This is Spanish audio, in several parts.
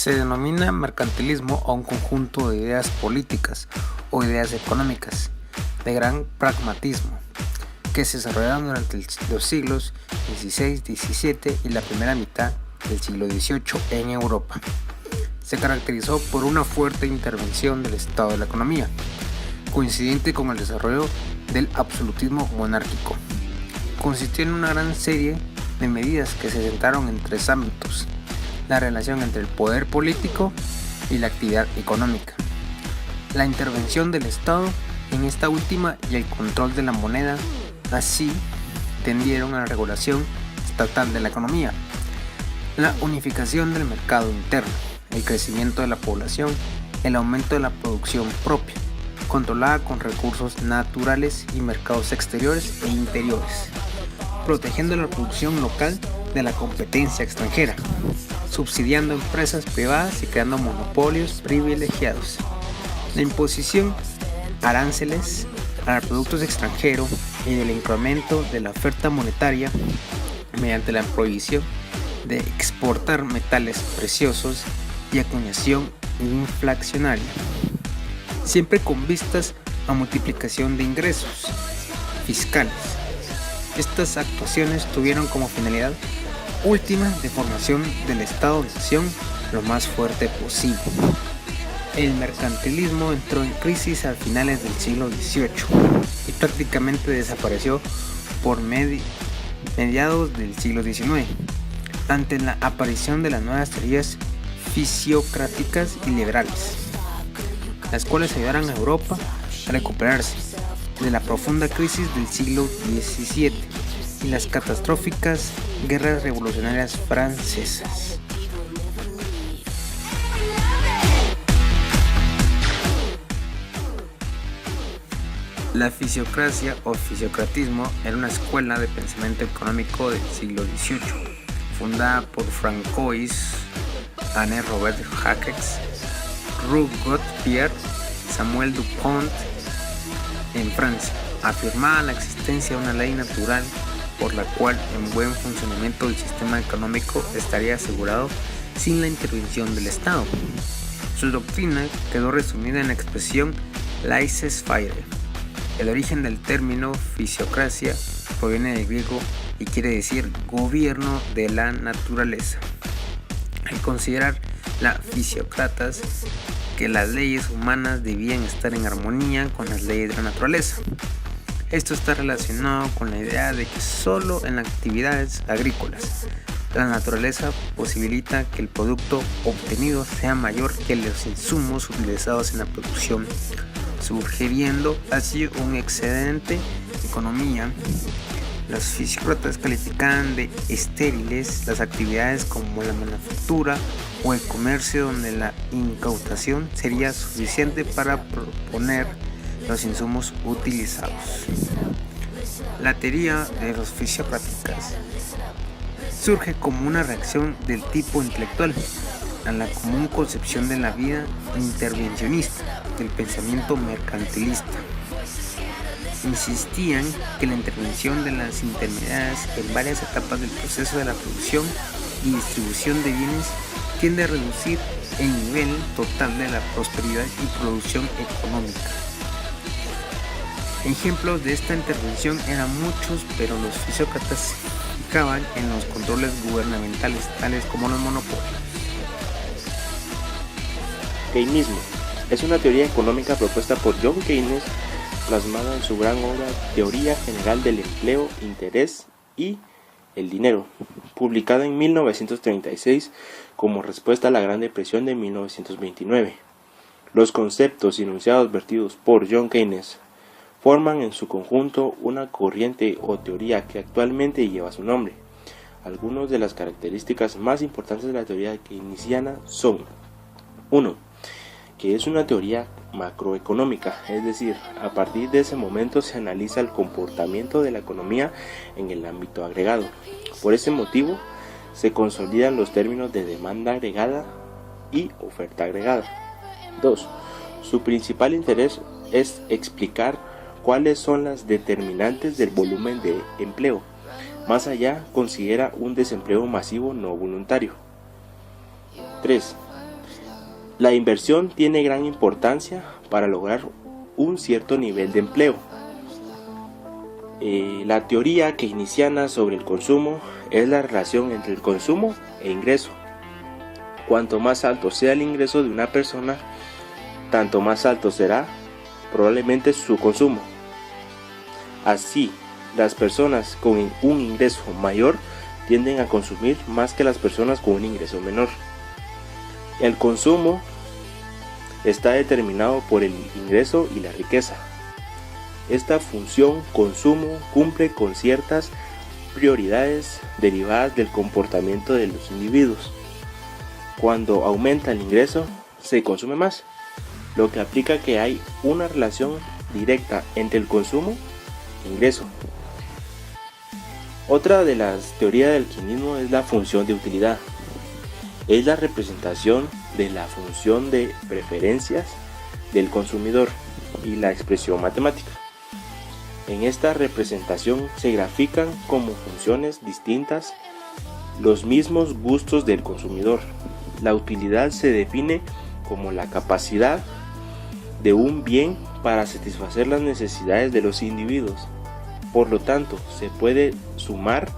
Se denomina mercantilismo a un conjunto de ideas políticas o ideas económicas de gran pragmatismo que se desarrollaron durante los siglos XVI, XVII y la primera mitad del siglo XVIII en Europa. Se caracterizó por una fuerte intervención del Estado de la economía, coincidente con el desarrollo del absolutismo monárquico. Consistió en una gran serie de medidas que se centraron en tres ámbitos: la relación entre el poder político y la actividad económica, la intervención del Estado en esta última y el control de la moneda. Así tendieron a la regulación estatal de la economía, la unificación del mercado interno, el crecimiento de la población, el aumento de la producción propia, controlada con recursos naturales y mercados exteriores e interiores, protegiendo la producción local de la competencia extranjera, subsidiando empresas privadas y creando monopolios privilegiados, la imposición aranceles a productos extranjeros y el incremento de la oferta monetaria mediante la prohibición de exportar metales preciosos y acuñación inflacionaria, siempre con vistas a multiplicación de ingresos fiscales. Estas actuaciones tuvieron como finalidad última de formación del Estado-nación lo más fuerte posible. El mercantilismo entró en crisis a finales del siglo XVIII y prácticamente desapareció por mediados del siglo XIX, ante la aparición de las nuevas teorías fisiocráticas y liberales, las cuales ayudaron a Europa a recuperarse de la profunda crisis del siglo XVII y las catastróficas guerras revolucionarias francesas. La fisiocracia o fisiocratismo era una escuela de pensamiento económico del siglo XVIII, fundada por Francois, Anne Robert Jacques, Rue Godepierre, Samuel Dupont en Francia. Afirmaba la existencia de una ley natural por la cual el buen funcionamiento del sistema económico estaría asegurado sin la intervención del Estado. Su doctrina quedó resumida en la expresión laissez-faire. El origen del término fisiocracia proviene del griego y quiere decir gobierno de la naturaleza. Al considerar la fisiócratas que las leyes humanas debían estar en armonía con las leyes de la naturaleza. Esto está relacionado con la idea de que solo en actividades agrícolas la naturaleza posibilita que el producto obtenido sea mayor que los insumos utilizados en la producción, sugiriendo así un excedente de economía. Los fisiócratas calificaban de estériles las actividades como la manufactura o el comercio, donde la incautación sería suficiente para proponer los insumos utilizados. La teoría de los fisiócratas surge como una reacción del tipo intelectual a la común concepción de la vida intervencionista del pensamiento mercantilista. Insistían que la intervención de las intermediarias en varias etapas del proceso de la producción y distribución de bienes tiende a reducir el nivel total de la prosperidad y producción económica. Ejemplos de esta intervención eran muchos, pero los fisiócratas se fijaban en los controles gubernamentales, tales como los monopolios. Keynesismo es una teoría económica propuesta por John Keynes, plasmada en su gran obra Teoría General del Empleo, Interés y el Dinero, publicada en 1936 como respuesta a la Gran Depresión de 1929. Los conceptos y enunciados vertidos por John Keynes forman en su conjunto una corriente o teoría que actualmente lleva su nombre. Algunas de las características más importantes de la teoría keynesiana son: 1. Que es una teoría macroeconómica, es decir, a partir de ese momento se analiza el comportamiento de la economía en el ámbito agregado. Por ese motivo, se consolidan los términos de demanda agregada y oferta agregada. 2. Su principal interés es explicar cuáles son las determinantes del volumen de empleo. Más allá, considera un desempleo masivo no voluntario. 3. La inversión tiene gran importancia para lograr un cierto nivel de empleo. La teoría keynesiana sobre el consumo es la relación entre el consumo e ingreso. Cuanto más alto sea el ingreso de una persona, tanto más alto será probablemente su consumo. Así, las personas con un ingreso mayor tienden a consumir más que las personas con un ingreso menor. El consumo está determinado por el ingreso y la riqueza. Esta función consumo cumple con ciertas prioridades derivadas del comportamiento de los individuos. Cuando aumenta el ingreso, se consume más, lo que aplica que hay una relación directa entre el consumo e ingreso. Otra de las teorías del keynesismo es la función de utilidad. Es la representación de la función de preferencias del consumidor y la expresión matemática. En esta representación se grafican como funciones distintas los mismos gustos del consumidor. La utilidad se define como la capacidad de un bien para satisfacer las necesidades de los individuos. Por lo tanto, se puede sumar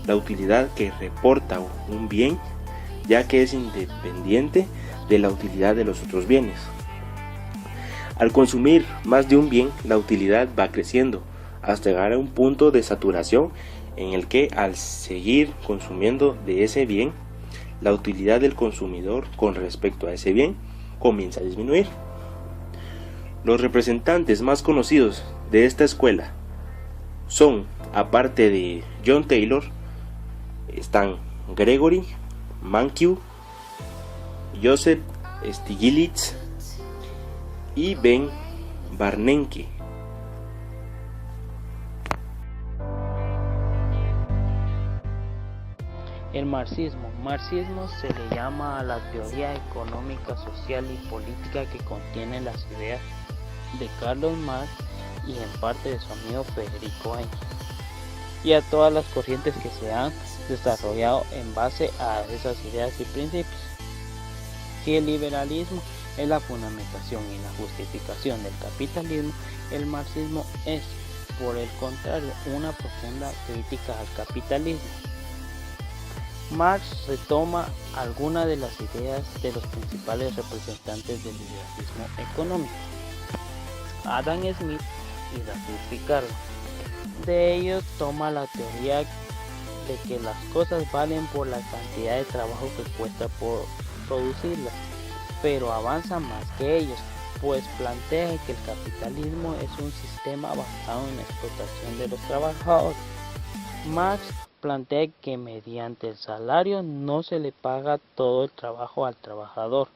la utilidad que reporta un bien, ya que es independiente de la utilidad de los otros bienes. Al consumir más de un bien, la utilidad va creciendo hasta llegar a un punto de saturación en el que, al seguir consumiendo de ese bien, la utilidad del consumidor con respecto a ese bien comienza a disminuir. Los representantes más conocidos de esta escuela son, aparte de John Taylor, están Gregory Mankiw, Joseph Stiglitz y Ben Bernanke. El marxismo se le llama a la teoría económica, social y política que contiene las ideas de Carlos Marx y en parte de su amigo Federico Engels, y a todas las corrientes que se han desarrollado en base a esas ideas y principios. Si el liberalismo es la fundamentación y la justificación del capitalismo, el marxismo es, por el contrario, una profunda crítica al capitalismo. Marx retoma algunas de las ideas de los principales representantes del liberalismo económico, Adam Smith y David Ricardo. De ellos toma la teoría de que las cosas valen por la cantidad de trabajo que cuesta por producirlas, pero avanza más que ellos, pues plantea que el capitalismo es un sistema basado en la explotación de los trabajadores. Marx plantea que mediante el salario no se le paga todo el trabajo al trabajador.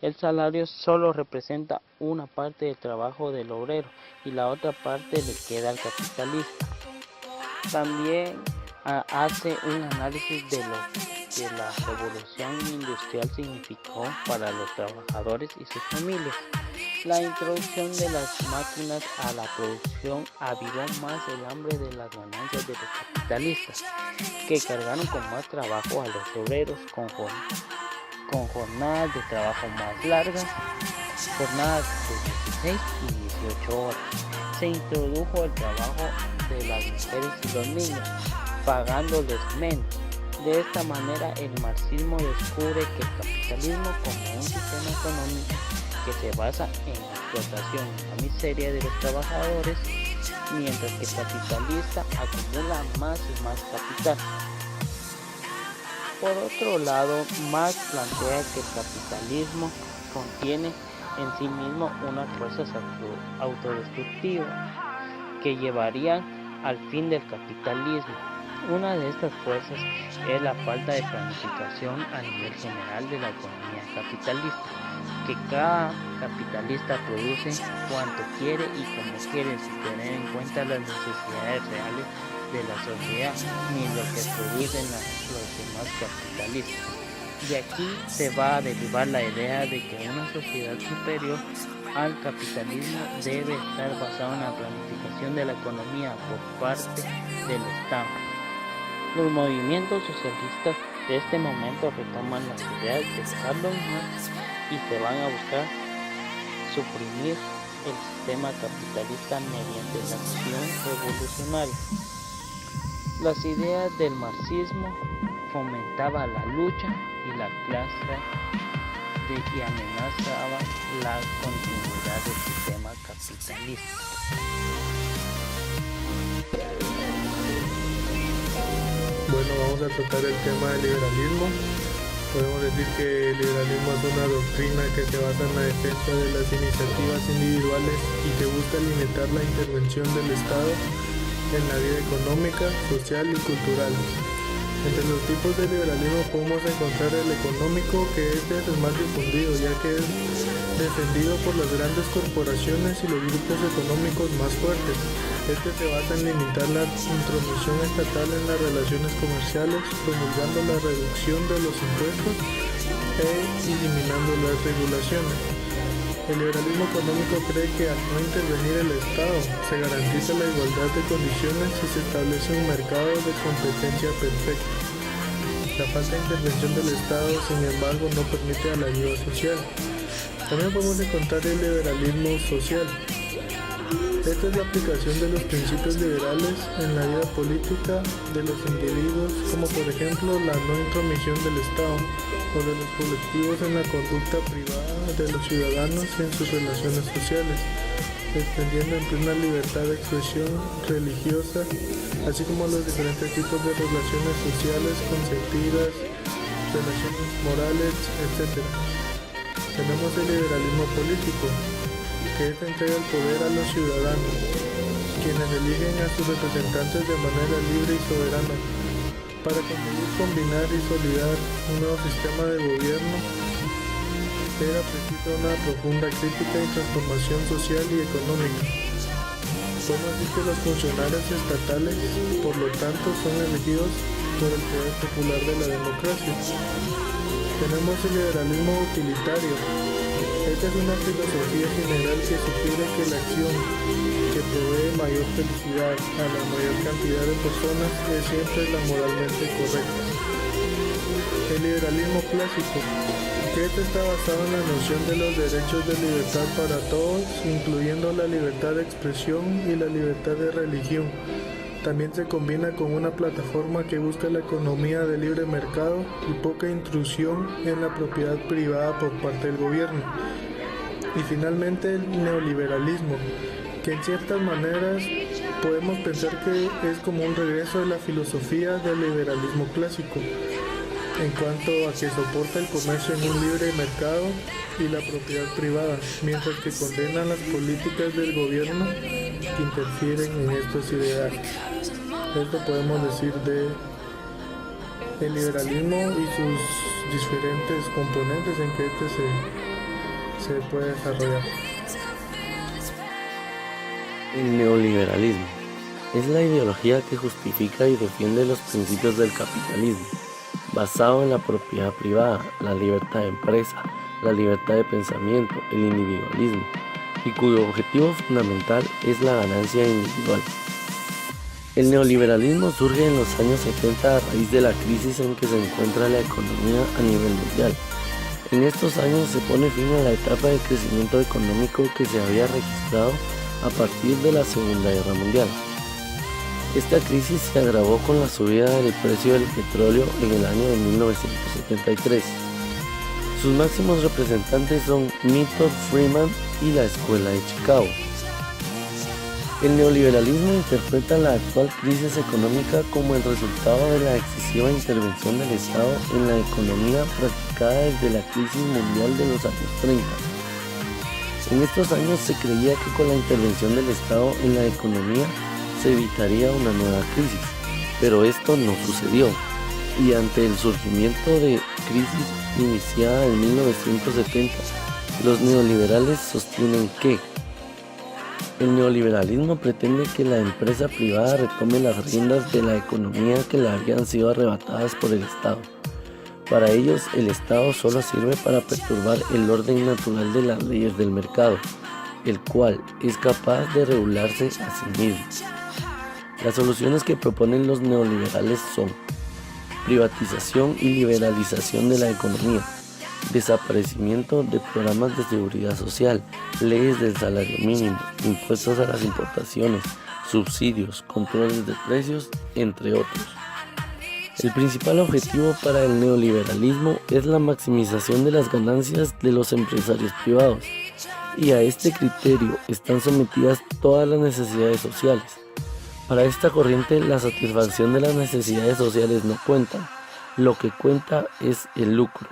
El salario solo representa una parte del trabajo del obrero y la otra parte le queda al capitalista. También hace un análisis de lo que la revolución industrial significó para los trabajadores y sus familias. La introducción de las máquinas a la producción avivó más el hambre de las ganancias de los capitalistas, que cargaron con más trabajo a los obreros con jornadas de trabajo más largas, jornadas de 16 y 18 horas. Se introdujo el trabajo de las mujeres y los niños, pagándoles menos. De esta manera, el marxismo descubre que el capitalismo, como un sistema económico que se basa en la explotación y la miseria de los trabajadores, mientras que el capitalista acumula más y más capital. Por otro lado, Marx plantea que el capitalismo contiene en sí mismo unas fuerzas autodestructivas que llevarían al fin del capitalismo. Una de estas fuerzas es la falta de planificación a nivel general de la economía capitalista, que cada capitalista produce cuanto quiere y como quiere sin tener en cuenta las necesidades reales de la sociedad ni lo que producen los demás capitalistas. De aquí se va a derivar la idea de que una sociedad superior al capitalismo debe estar basada en la planificación de la economía por parte del Estado. Los movimientos socialistas de este momento retoman las ideas de Carlos Marx y se van a buscar suprimir el sistema capitalista mediante la acción revolucionaria. Las ideas del marxismo fomentaban la lucha y la clase y amenazaban la continuidad del sistema capitalista. Bueno, vamos a tratar el tema del liberalismo. Podemos decir que el liberalismo es una doctrina que se basa en la defensa de las iniciativas individuales y que busca limitar la intervención del Estado en la vida económica, social y cultural. Entre los tipos de liberalismo podemos encontrar el económico, que es el más difundido, ya que es defendido por las grandes corporaciones y los grupos económicos más fuertes. Este se basa en limitar la intromisión estatal en las relaciones comerciales, promulgando la reducción de los impuestos e eliminando las regulaciones. El liberalismo económico cree que al no intervenir el Estado se garantiza la igualdad de condiciones y se establece un mercado de competencia perfecta. La falta de intervención del Estado, sin embargo, no permite a la ayuda social. También podemos encontrar el liberalismo social. Esta es la aplicación de los principios liberales en la vida política de los individuos, como por ejemplo la no intromisión del Estado o de los colectivos en la conducta privada de los ciudadanos y en sus relaciones sociales, extendiendo en plena libertad de expresión religiosa, así como los diferentes tipos de relaciones sociales consentidas, relaciones morales, etc. Tenemos el liberalismo político, que entrega el poder a los ciudadanos, quienes eligen a sus representantes de manera libre y soberana. Para conseguir combinar y solidar un nuevo sistema de gobierno, era preciso una profunda crítica y transformación social y económica. Podemos decir que los funcionarios estatales, por lo tanto, son elegidos por el poder popular de la democracia. Tenemos el liberalismo utilitario. Esta es una filosofía general que sugiere que la acción que provee mayor felicidad a la mayor cantidad de personas es siempre la moralmente correcta. El liberalismo clásico, que está basado en la noción de los derechos de libertad para todos, incluyendo la libertad de expresión y la libertad de religión. También se combina con una plataforma que busca la economía de libre mercado y poca intrusión en la propiedad privada por parte del gobierno. Y finalmente el neoliberalismo, que en ciertas maneras podemos pensar que es como un regreso de la filosofía del liberalismo clásico, en cuanto a que soporta el comercio en un libre mercado y la propiedad privada, mientras que condena las políticas del gobierno que interfieren en estos ideales. Esto podemos decir de el liberalismo y sus diferentes componentes en que se puede desarrollar. El neoliberalismo es la ideología que justifica y defiende los principios del capitalismo, basado en la propiedad privada, la libertad de empresa, la libertad de pensamiento, el individualismo, y cuyo objetivo fundamental es la ganancia individual. El neoliberalismo surge en los años 70 a raíz de la crisis en que se encuentra la economía a nivel mundial. En estos años se pone fin a la etapa de crecimiento económico que se había registrado a partir de la Segunda Guerra Mundial. Esta crisis se agravó con la subida del precio del petróleo en el año de 1973. Sus máximos representantes son Milton Friedman y la Escuela de Chicago. El neoliberalismo interpreta la actual crisis económica como el resultado de la excesiva intervención del Estado en la economía practicada desde la crisis mundial de los años 30. En estos años se creía que con la intervención del Estado en la economía se evitaría una nueva crisis, pero esto no sucedió, y ante el surgimiento de crisis iniciada en 1970, los neoliberales sostienen que el neoliberalismo pretende que la empresa privada retome las riendas de la economía que le habían sido arrebatadas por el Estado. Para ellos, el Estado solo sirve para perturbar el orden natural de las leyes del mercado, el cual es capaz de regularse a sí mismo. Las soluciones que proponen los neoliberales son privatización y liberalización de la economía, desaparecimiento de programas de seguridad social, leyes del salario mínimo, impuestos a las importaciones, subsidios, controles de precios, entre otros. El principal objetivo para el neoliberalismo es la maximización de las ganancias de los empresarios privados, y a este criterio están sometidas todas las necesidades sociales. Para esta corriente, la satisfacción de las necesidades sociales no cuenta, lo que cuenta es el lucro.